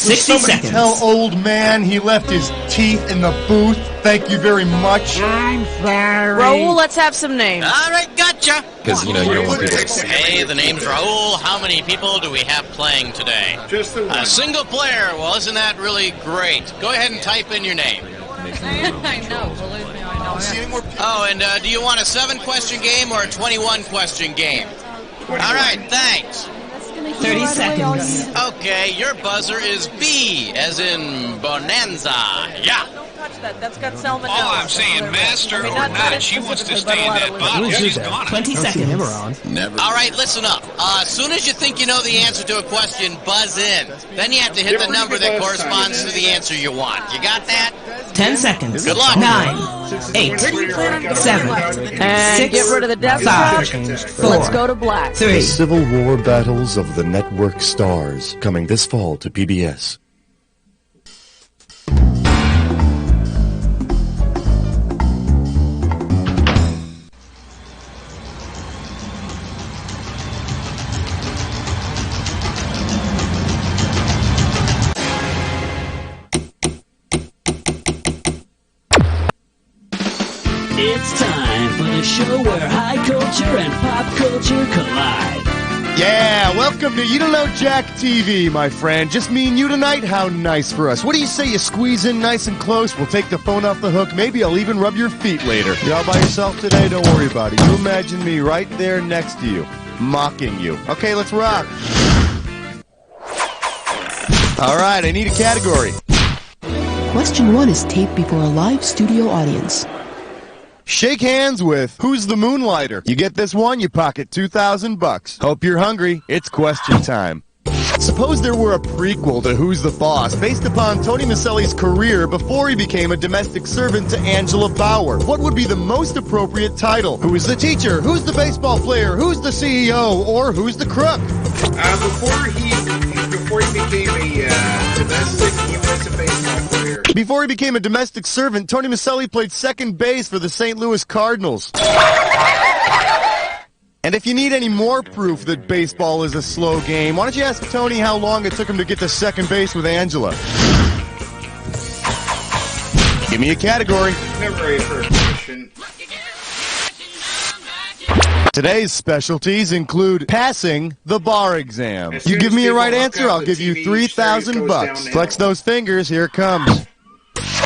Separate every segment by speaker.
Speaker 1: 60 seconds.
Speaker 2: Tell old man he left his teeth in the booth. Thank you very much.
Speaker 3: I'm sorry.
Speaker 4: Raul, let's have some names.
Speaker 5: All right, gotcha.
Speaker 6: Because, you don't want people to say.
Speaker 5: Hey, the name's Raul. How many people do we have playing today?
Speaker 7: Just the one.
Speaker 5: A single player. Well, isn't that really great? Go ahead and type in your name.
Speaker 4: I know, believe me, I know.
Speaker 5: Oh, and do you want a 7-question game or a 21-question game? All right, thanks.
Speaker 1: 30 seconds.
Speaker 5: Okay, your buzzer is B, as in bonanza. Yeah.
Speaker 4: Don't touch that. That's got salmonella.
Speaker 8: All I'm saying, master or not, she wants to stay in that bottle. She's gone.
Speaker 1: 20 seconds.
Speaker 6: Never.
Speaker 5: All right, listen up. As soon as you think you know the answer to a question, buzz in. Then you have to hit the number that corresponds to the answer you want. You got that?
Speaker 1: 10 seconds.
Speaker 5: Good luck.
Speaker 1: 9, 8, 7,
Speaker 4: And
Speaker 1: 6,
Speaker 4: get rid of the desktop.
Speaker 1: 5,
Speaker 4: Let's
Speaker 1: 4,
Speaker 4: go to black.
Speaker 1: 3.
Speaker 2: Civil War Battles of the Network Stars, coming this fall to PBS.
Speaker 9: It's time for the show where high culture and pop culture collide.
Speaker 2: Yeah, welcome to You Don't Know Jack TV, my friend. Just me and you tonight? How nice for us. What do you say you squeeze in nice and close? We'll take the phone off the hook. Maybe I'll even rub your feet later. You all by yourself today? Don't worry about it. You imagine me right there next to you, mocking you. Okay, let's rock. All right, I need a category.
Speaker 10: Question 1 is taped before a live studio audience.
Speaker 2: Shake hands with Who's the Moonlighter? You get this one, you pocket $2,000. Hope you're hungry. It's question time. Suppose there were a prequel to Who's the Boss based upon Tony Maselli's career before he became a domestic servant to Angela Bauer. What would be the most appropriate title? Who is the teacher? Who's the baseball player? Who's the CEO? Or who's the crook?
Speaker 7: Before he became a domestic, he was a baseball player.
Speaker 2: Before he became a domestic servant, Tony Maselli played second base for the St. Louis Cardinals. And if you need any more proof that baseball is a slow game, why don't you ask Tony how long it took him to get to second base with Angela? Give me a category.
Speaker 7: Never a first question.
Speaker 2: Today's specialties include passing the bar exam. You give me a right answer, I'll give you $3,000. Flex those fingers, here it comes.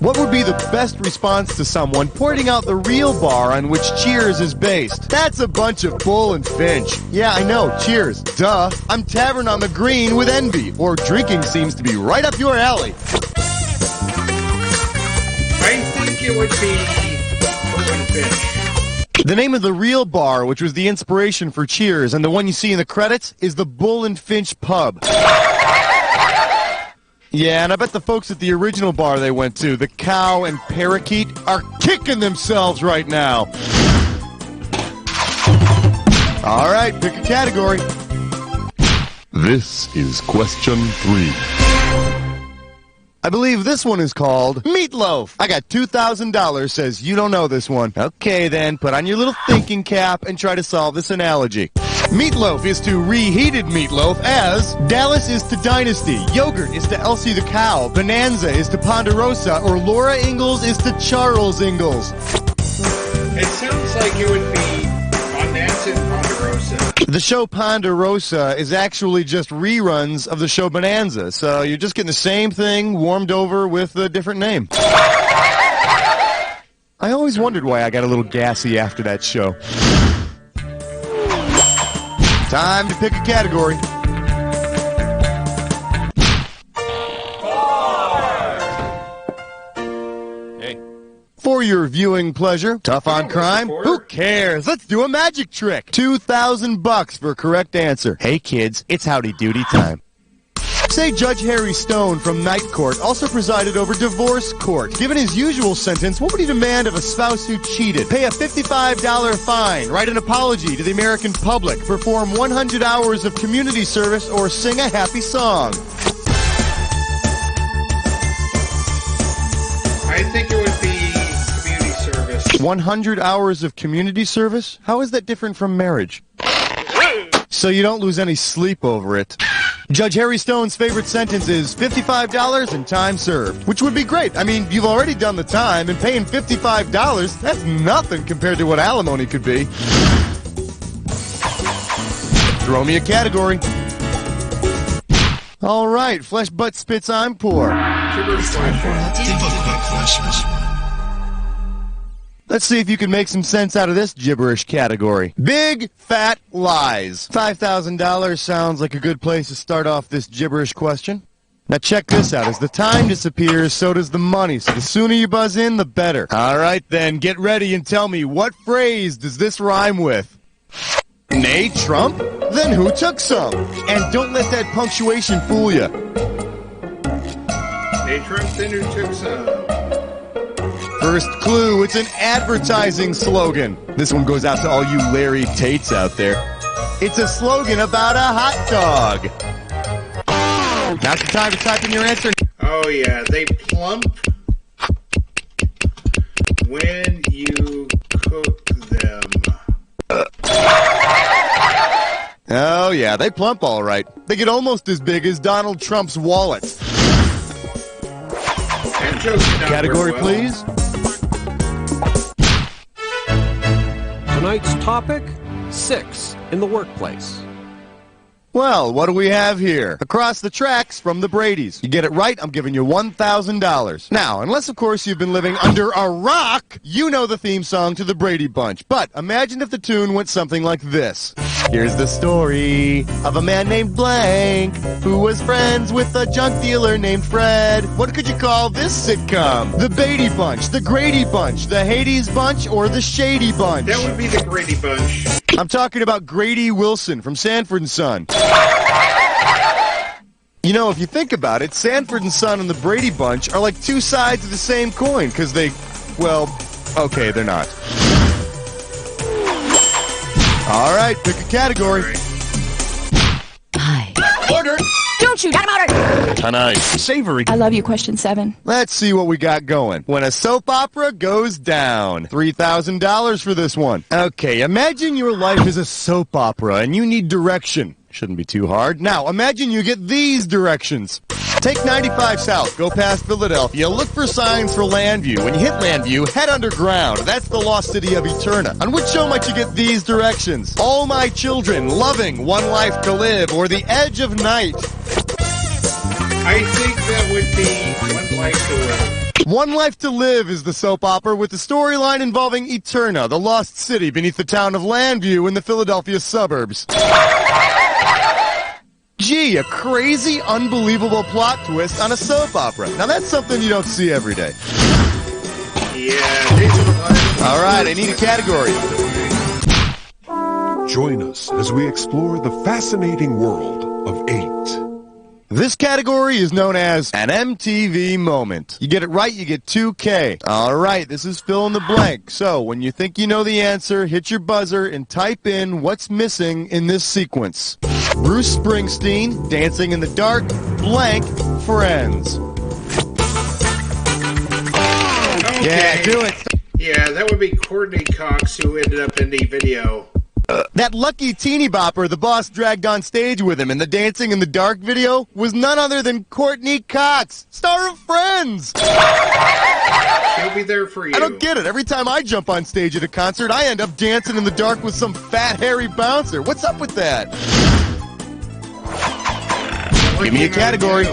Speaker 2: What would be the best response to someone pointing out the real bar on which Cheers is based? That's a bunch of bull and finch. Yeah, I know, Cheers. Duh. I'm Tavern on the Green with envy, or drinking seems to be right up your alley.
Speaker 7: I think it would be bull and finch.
Speaker 2: The name of the real bar, which was the inspiration for Cheers, and the one you see in the credits, is the Bull and Finch Pub. Yeah, and I bet the folks at the original bar they went to, the Cow and Parakeet, are kicking themselves right now. All right, pick a category. This is question 3. I believe this one is called Meatloaf. I got $2,000, says you don't know this one. Okay, then, put on your little thinking cap and try to solve this analogy. Meatloaf is to reheated meatloaf as Dallas is to Dynasty, Yogurt is to Elsie the Cow, Bonanza is to Ponderosa, or Laura Ingalls is to Charles Ingalls.
Speaker 7: It sounds like it would be Bonanza and Ponderosa.
Speaker 2: The show Ponderosa is actually just reruns of the show Bonanza, so you're just getting the same thing warmed over with a different name. I always wondered why I got a little gassy after that show. Time to pick a category.
Speaker 6: Hey.
Speaker 2: For your viewing pleasure, tough on crime? Who cares? Let's do a magic trick. $2,000 for a correct answer. Hey kids, it's howdy doody time. Say Judge Harry Stone from Night Court also presided over divorce court. Given his usual sentence, what would he demand of a spouse who cheated? Pay a $55 fine, write an apology to the American public, perform 100 hours of community service, or sing a happy song.
Speaker 7: I think it would be community service.
Speaker 2: 100 hours of community service? How is that different from marriage? So you don't lose any sleep over it. Judge Harry Stone's favorite sentence is $55 and time served, which would be great. I mean, you've already done the time, and paying $55, that's nothing compared to what alimony could be. Throw me a category. All right, flesh, butt, spits, I'm poor. Let's see if you can make some sense out of this gibberish category. Big fat lies. $5,000 sounds like a good place to start off this gibberish question. Now check this out. As the time disappears, so does the money. So the sooner you buzz in, the better. All right, then, get ready and tell me, what phrase does this rhyme with? Nay, Trump? Then who took some? And don't let that punctuation fool you.
Speaker 7: Nay, Trump, then who took some?
Speaker 2: First clue, it's an advertising slogan. This one goes out to all you Larry Tates out there. It's a slogan about a hot dog. Now's the time to type in your answer.
Speaker 7: Oh, yeah, they plump when you cook them.
Speaker 2: Oh, yeah, they plump all right. They get almost as big as Donald Trump's wallet. Category, please.
Speaker 3: Tonight's topic, 6 in the workplace.
Speaker 2: Well, what do we have here? Across the tracks from the Bradys. You get it right, I'm giving you $1,000. Now, unless, of course, you've been living under a rock, you know the theme song to the Brady Bunch. But imagine if the tune went something like this. Here's the story of a man named Blank who was friends with a junk dealer named Fred. What could you call this sitcom? The Beatty Bunch, the Grady Bunch, the Hades Bunch, or the Shady Bunch?
Speaker 7: That would be the Grady Bunch.
Speaker 2: I'm talking about Grady Wilson from Sanford & Son. You know, if you think about it, Sanford & Son and the Brady Bunch are like two sides of the same coin, because they, well, okay, they're not. All right, pick a category.
Speaker 10: Hi.
Speaker 2: Order.
Speaker 10: Don't shoot. Out of order.
Speaker 2: Tonight. Savory.
Speaker 10: I love you, question 7.
Speaker 2: Let's see what we got going. When a soap opera goes down. $3,000 for this one. Okay, imagine your life is a soap opera and you need direction. Shouldn't be too hard. Now, imagine you get these directions. Take 95 south, go past Philadelphia, look for signs for Landview. When you hit Landview, head underground. That's the lost city of Eterna. On which show might you get these directions? All My Children, Loving, One Life to Live, or The Edge of Night?
Speaker 7: I think that would be One Life to Live.
Speaker 2: One Life to Live is the soap opera with the storyline involving Eterna, the lost city beneath the town of Landview in the Philadelphia suburbs. Gee, a crazy, unbelievable plot twist on a soap opera. Now that's something you don't see every day.
Speaker 7: Yeah.
Speaker 2: All right, I need a category.
Speaker 11: Join us as we explore the fascinating world of 8.
Speaker 2: This category is known as an MTV moment. You get it right, you get $2K. All right, this is fill in the blank. So when you think you know the answer, hit your buzzer and type in what's missing in this sequence. Bruce Springsteen, Dancing in the Dark, blank, Friends.
Speaker 7: Okay.
Speaker 2: Yeah, do it.
Speaker 7: Yeah, that would be Courtney Cox, who ended up in the video.
Speaker 2: That lucky teeny bopper the boss dragged on stage with him in the Dancing in the Dark video was none other than Courtney Cox, star of Friends.
Speaker 7: She'll be there for you.
Speaker 2: I don't get it. Every time I jump on stage at a concert, I end up dancing in the dark with some fat, hairy bouncer. What's up with that? Give me a category.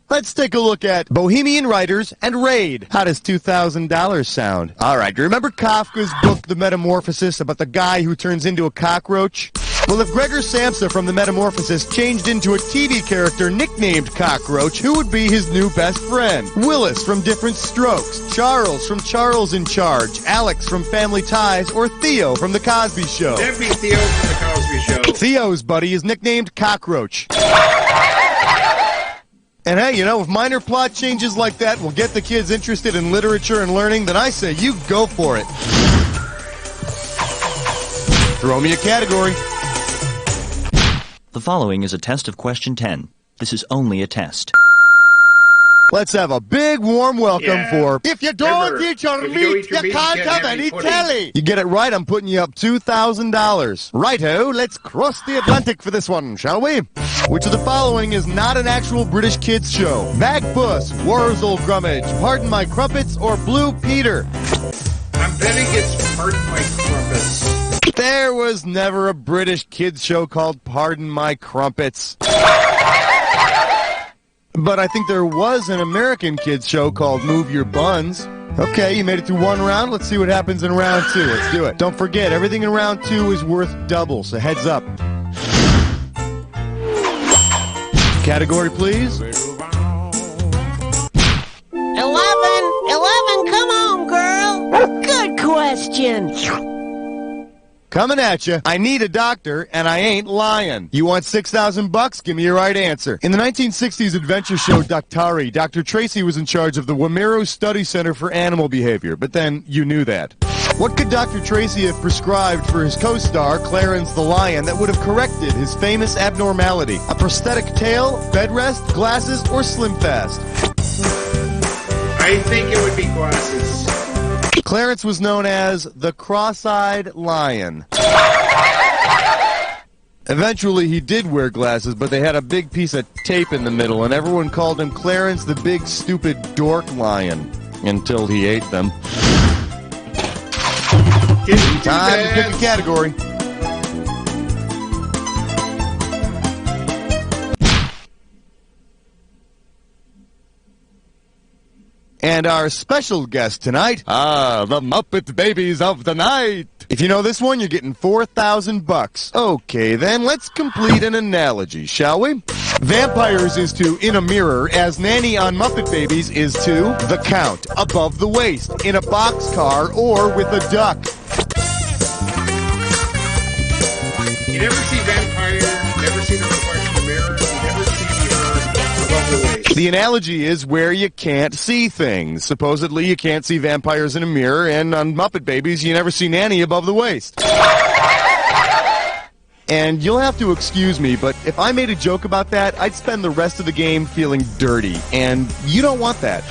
Speaker 2: Let's take a look at Bohemian Writers and Raid. How does $2,000 sound? All right, do you remember Kafka's book, The Metamorphosis, about the guy who turns into a cockroach? Well, if Gregor Samsa from The Metamorphosis changed into a TV character nicknamed Cockroach, who would be his new best friend? Willis from Different Strokes, Charles from Charles in Charge, Alex from Family Ties, or Theo from The Cosby Show?
Speaker 7: That'd be Theo from The Cosby Show.
Speaker 2: Theo's buddy is nicknamed Cockroach. And hey, you know, if minor plot changes like that will get the kids interested in literature and learning, then I say you go for it. Throw me a category.
Speaker 12: The following is a test of question 10. This is only a test.
Speaker 2: Let's have a big warm welcome for If You Don't
Speaker 7: Remember,
Speaker 2: Eat Your
Speaker 7: if you don't
Speaker 2: Meat,
Speaker 7: eat your
Speaker 2: you
Speaker 7: meat,
Speaker 2: can't
Speaker 7: you can't
Speaker 2: have
Speaker 7: have
Speaker 2: any
Speaker 7: any pudding.
Speaker 2: telly. You get it right, I'm putting you up $2,000. Righto, let's cross the Atlantic for this one, shall we? Which of the following is not an actual British kids show? Macbus, Wurzel Grummage, Pardon My Crumpets, or Blue Peter?
Speaker 7: I'm betting it's Pardon My Crumpets.
Speaker 2: There was never a British kids show called Pardon My Crumpets. But I think there was an American kids show called Move Your Buns. Okay, you made it through one round. Let's see what happens in round two. Let's do it. Don't forget, everything in round two is worth double, so heads up. Category, please.
Speaker 9: 11, come on, girl. Good question.
Speaker 2: Coming at you. I need a doctor, and I ain't lying. You want $6,000? Give me your right answer. In the 1960s adventure show Daktari, Dr. Tracy was in charge of the Wamiro Study Center for Animal Behavior, but then you knew that. What could Dr. Tracy have prescribed for his co-star, Clarence the Lion, that would have corrected his famous abnormality? A prosthetic tail, bed rest, glasses, or Slim Fast?
Speaker 7: I think it would be glasses.
Speaker 2: Clarence was known as the Cross-Eyed Lion. Eventually, he did wear glasses, but they had a big piece of tape in the middle, and everyone called him Clarence the Big Stupid Dork Lion, until he ate them. Time to pick a category. And our special guest tonight, the Muppet Babies of the Night. If you know this one, you're getting $4,000. Okay, then let's complete an analogy, shall we? Vampires is to In a Mirror, as Nanny on Muppet Babies is to The Count, above the waist, in a boxcar, or with a duck.
Speaker 7: You never see vampire, never see the reflection of the mirror, you never see her above the waist.
Speaker 2: The analogy is where you can't see things. Supposedly, you can't see vampires in a mirror, and on Muppet Babies, you never see Nanny above the waist. And you'll have to excuse me, but if I made a joke about that, I'd spend the rest of the game feeling dirty, and you don't want that.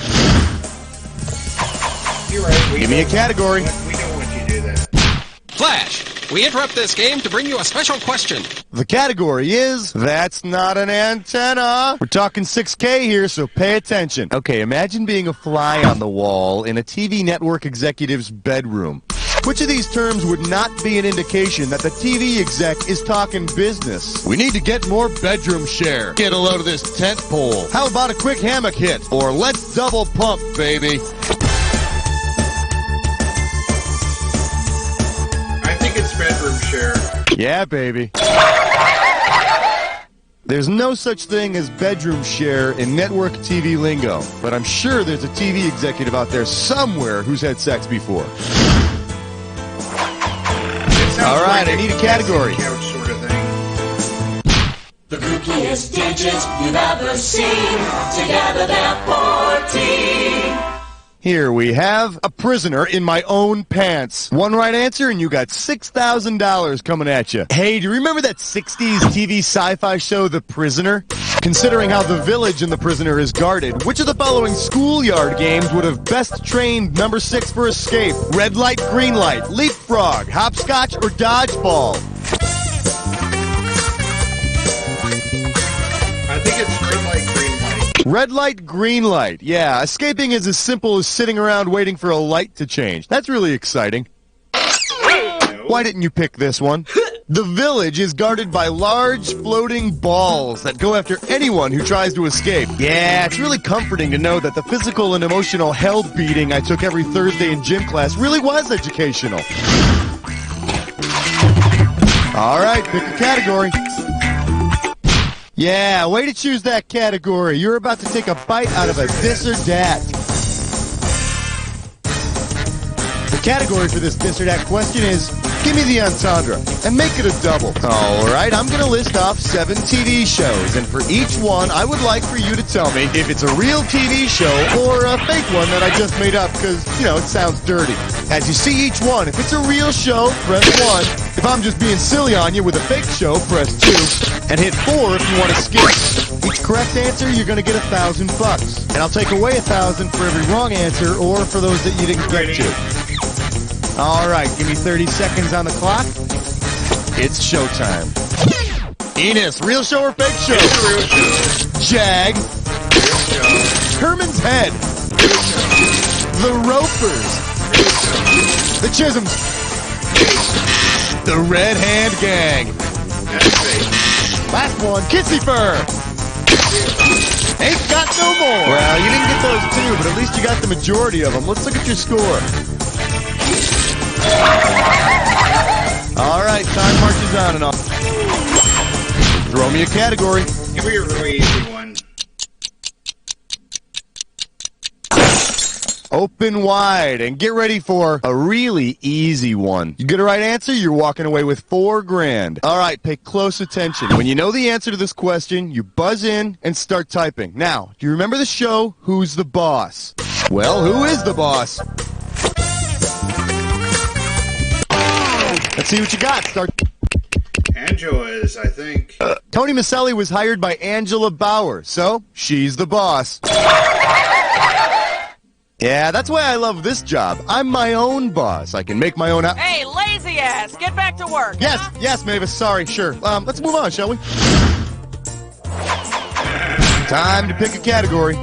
Speaker 7: You're right.
Speaker 2: Give me a category.
Speaker 7: We don't want you to do that.
Speaker 3: Flash, we interrupt this game to bring you a special question.
Speaker 2: The category is, that's not an antenna. We're talking 6K here, so pay attention. Okay, imagine being a fly on the wall in a TV network executive's bedroom. Which of these terms would not be an indication that the TV exec is talking business? We need to get more bedroom share. Get a load of this tent pole. How about a quick hammock hit? Or let's double pump, baby.
Speaker 7: I think it's bedroom share.
Speaker 2: Yeah, baby. There's no such thing as bedroom share in network TV lingo, but I'm sure there's a TV executive out there somewhere who's had sex before. All right, I need a category.
Speaker 7: Couch sort of thing.
Speaker 9: The kookiest digits you've ever seen. Together they're 14.
Speaker 2: Here we have a prisoner in my own pants. One right answer and you got $6,000 coming at you. Hey, do you remember that 60s TV sci-fi show, The Prisoner? Considering how the village in The Prisoner is guarded, which of the following schoolyard games would have best trained number 6 for escape? Red light, green light, leapfrog, hopscotch, or dodgeball?
Speaker 7: I think it's red light, green light.
Speaker 2: Red light, green light. Yeah, escaping is as simple as sitting around waiting for a light to change. That's really exciting. Why didn't you pick this one? The village is guarded by large floating balls that go after anyone who tries to escape. Yeah, it's really comforting to know that the physical and emotional hell beating I took every Thursday in gym class really was educational. All right, pick a category. Yeah, way to choose that category. You're about to take a bite out of a this or dat. The category for this this or dat question is Give me the entendre, and make it a double. Alright, I'm gonna list off 7 TV shows, and for each one, I would like for you to tell me if it's a real TV show or a fake one that I just made up, because, you know, it sounds dirty. As you see each one, if it's a real show, press 1. If I'm just being silly on you with a fake show, press 2. And hit 4 if you want to skip. Each correct answer, you're gonna get $1,000. And I'll take away $1,000 for every wrong answer, or for those that you didn't get to. Alright, give me 30 seconds on the clock. It's showtime. Enos, real show or fake show?
Speaker 7: Real show.
Speaker 2: Jag.
Speaker 7: Real show.
Speaker 2: Herman's Head. The Ropers. The Chisholms. The Red Hand Gang.
Speaker 7: That's fake.
Speaker 2: Last one, Kissy Fur. Ain't got no more. Well, you didn't get those 2, but at least you got the majority of them. Let's look at your score. All right, time marches on and off. Throw me a category.
Speaker 7: Give me a really easy one.
Speaker 2: Open wide and get ready for a really easy one. You get a right answer, you're walking away with $4 grand. All right, pay close attention. When you know the answer to this question, you buzz in and start typing. Now, do you remember the show, Who's the Boss? Well, who is the boss? Let's see what you got. Start.
Speaker 7: Angela is, I think.
Speaker 2: Tony Maselli was hired by Angela Bauer, so she's the boss. Yeah, that's why I love this job. I'm my own boss. I can make my own...
Speaker 4: Hey, lazy ass! Get back to work!
Speaker 2: Yes, Mavis. Sorry, sure. Let's move on, shall we? Time to pick a category.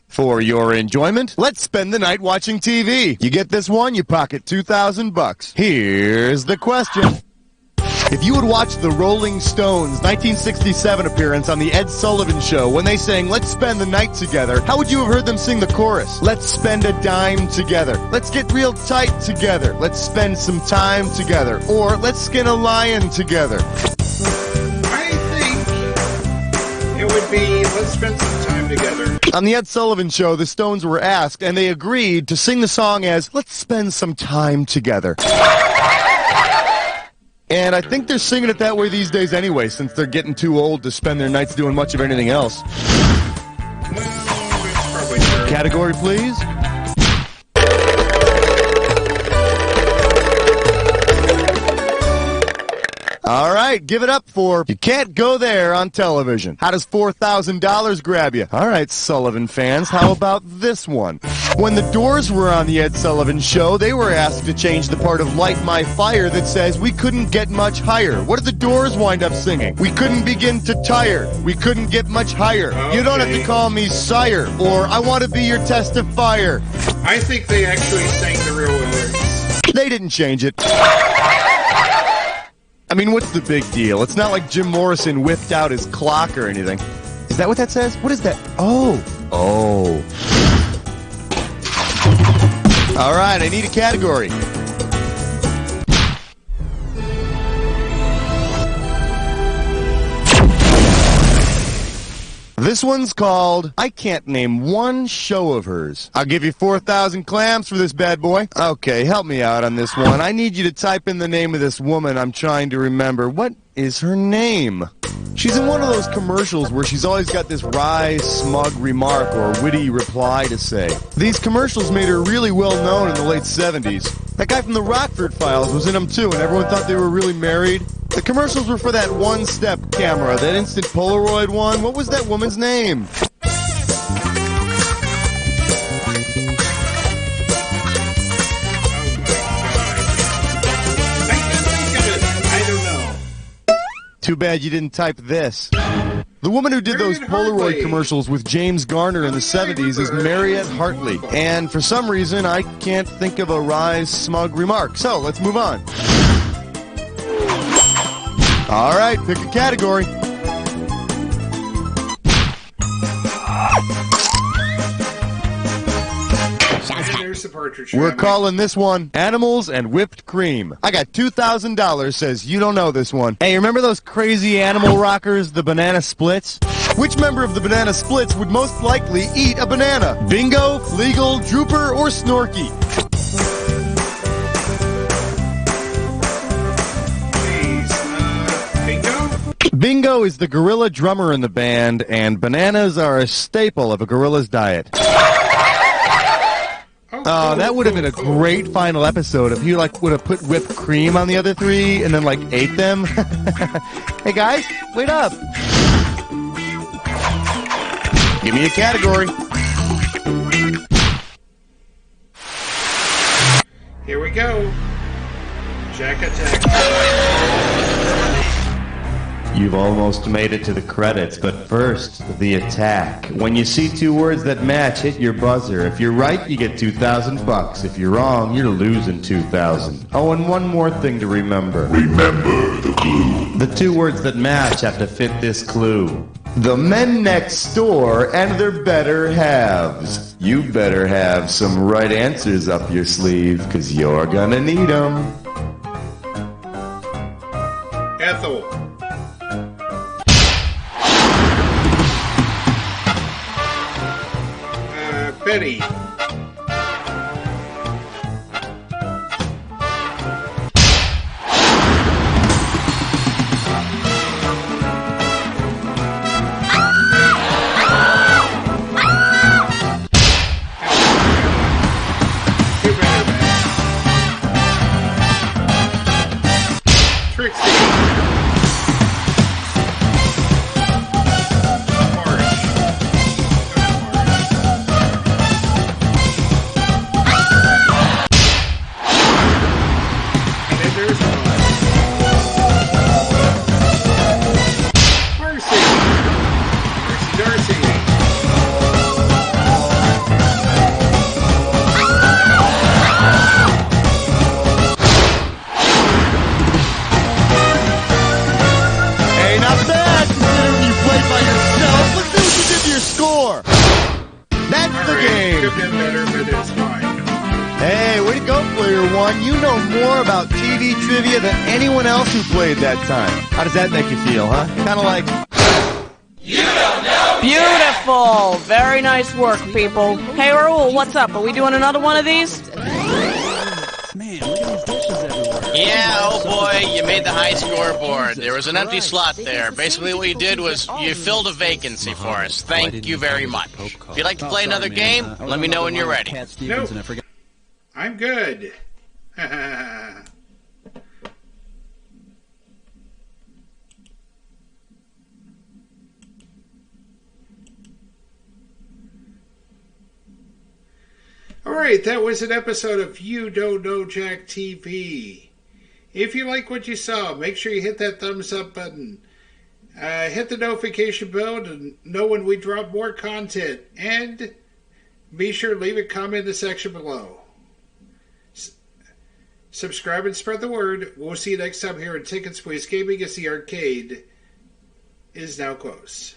Speaker 2: For your enjoyment, let's spend the night watching TV. You get this one, you pocket $2,000. Here's the question. If you would watch the Rolling Stones' 1967 appearance on the Ed Sullivan Show when they sang Let's Spend the Night Together, how would you have heard them sing the chorus? Let's spend a dime together. Let's get real tight together. Let's spend some time together. Or let's skin a lion together.
Speaker 7: I think it would be let's spend some time together.
Speaker 2: On the Ed Sullivan Show, the Stones were asked, and they agreed to sing the song as Let's Spend Some Time Together. And I think they're singing it that way these days anyway, since they're getting too old to spend their nights doing much of anything else.
Speaker 7: It's probably true.
Speaker 2: Category, please. All right, give it up for You Can't Go There on television. How does $4,000 grab you? All right, Sullivan fans, how about this one? When the Doors were on the Ed Sullivan Show, they were asked to change the part of Light My Fire that says, we couldn't get much higher. What did the Doors wind up singing? We couldn't begin to tire. We couldn't get much higher.
Speaker 7: Okay.
Speaker 2: You don't have to call me sire, or I want to be your test of fire.
Speaker 7: I think they actually sang the real lyrics.
Speaker 2: They didn't change it. I mean, what's the big deal? It's not like Jim Morrison whipped out his clock or anything. Is that what that says? What is that? Oh. All right, I need a category. This one's called I Can't Name One Show of Hers. I'll give you 4,000 clams for this bad boy. Okay, help me out on this one. I need you to type in the name of this woman I'm trying to remember. What is her name? She's in one of those commercials where she's always got this wry, smug remark or witty reply to say. These commercials made her really well known in the late 70s. That guy from the Rockford Files was in them too, and everyone thought they were really married. The commercials were for that one-step camera, that instant Polaroid one. What was that woman's name? Too bad you didn't type this. The woman who did those Polaroid commercials with James Garner in the 70s is Mariette Hartley. And for some reason, I can't think of a wry, smug remark. So, let's move on. All right, pick a category.
Speaker 7: the Partridge
Speaker 2: We're
Speaker 7: Family.
Speaker 2: calling this one Animals and Whipped Cream. I got $2,000 says you don't know this one. Hey, remember those crazy animal rockers, the banana splits? Which member of the banana splits would most likely eat a banana? Bingo, Fleagle, Drooper, or Snorky? Bingo is the gorilla drummer in the band, and bananas are a staple of a gorilla's diet. Oh, that would have been a great final episode if you would have put whipped cream on the other three and then ate them. Hey guys, wait up. Give me a category.
Speaker 7: Here we go. Jack attack.
Speaker 2: You've almost made it to the credits, but first, the attack. When you see two words that match, hit your buzzer. If you're right, you get $2,000. If you're wrong, you're losing $2,000. Oh, and one more thing to remember.
Speaker 11: Remember the clue.
Speaker 2: The two words that match have to fit this clue. The men next door and their better halves. You better have some right answers up your sleeve, because you're gonna need them.
Speaker 7: Ethel. Betty.
Speaker 2: That time. How does that make you feel, huh? Kind of like...
Speaker 4: You don't know. Beautiful. Very nice work, people. Hey, Raul, what's up? Are we doing another one of these?
Speaker 9: Man, look at these dishes everywhere.
Speaker 5: Yeah, oh boy, you made the high scoreboard. There was an empty slot there. Basically what you did was you filled a vacancy for us. Thank you very much. If you'd like to play another game, let me know when you're ready.
Speaker 7: Nope. I'm good. Alright, that was an episode of You Don't Know Jack TV. If you like what you saw, make sure you hit that thumbs up button. Hit the notification bell to know when we drop more content. And be sure to leave a comment in the section below. Subscribe and spread the word. We'll see you next time here on Tickets Place Gaming as the arcade is now closed.